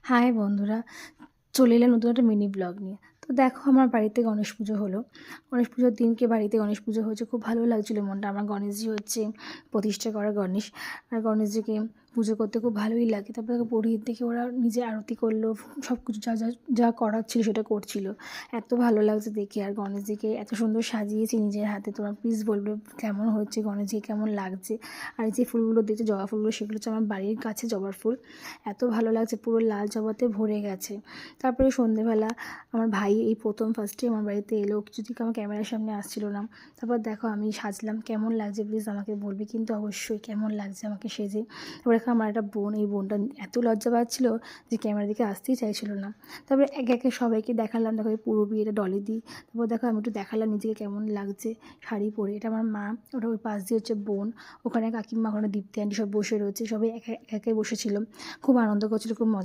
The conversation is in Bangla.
হাই বন্ধুরা, চলে এলাম নতুন একটা মিনি ব্লগ নিয়ে। তো দেখো, আমার বাড়িতে গণেশ পুজো হলো। গণেশ পুজোর দিনকে বাড়িতে গণেশ পুজো হয়েছে, খুব ভালো লাগছিলো মনটা। আমার গণেশজি হচ্ছে প্রতিষ্ঠা করা গণেশ, আর গণেশজিকে পুজো করতে খুব ভালোই লাগে। তারপরে পুরোহিত দেখে ওরা নিজে আরতি করলো, সব কিছু যা যা যা করার ছিল সেটা করছিল। এত ভালো লাগছে দেখে, আর গণেশজিকে এত সুন্দর সাজিয়েছে নিজের হাতে। তোমরা প্লিজ বলবে কেমন হচ্ছে, গণেশজি কেমন লাগছে। আর এই যে ফুলগুলো দেখছে, জবা ফুলগুলো, সেগুলো হচ্ছে আমার বাড়ির কাছে জবার ফুল। এত ভালো লাগছে, পুরো লাল জবাতে ভরে গেছে। তারপরে সন্ধেবেলা আমার ভাই এই প্রথম ফার্স্টে আমার বাড়িতে এলো, কিছুদিন আমার ক্যামেরার সামনে আসছিল না। তারপর দেখো আমি সাজলাম, কেমন লাগছে প্লিজ আমাকে বলবি কিন্তু অবশ্যই কেমন লাগছে আমাকে সেজে। তারপর দেখো আমার একটা বোন, এই বোনটা এত লজ্জা পাচ্ছিলো যে ক্যামেরার দিকে আসতেই চাইছিল না। তারপরে একে একে সবাইকে দেখালাম, দেখো এই পুরো বিয়েটা ডলি দিই। তারপর দেখো আমি একটু দেখালাম নিজেকে কেমন লাগছে শাড়ি পরে। এটা আমার মা, ওটা ওই পাশ দিয়ে হচ্ছে বোন, ওখানে কাকিমা, ওখানে দীপ্তি আন্টি সব বসে রয়েছে, সবাই একে একে বসেছিল, খুব আনন্দ করছিল, খুব মজা।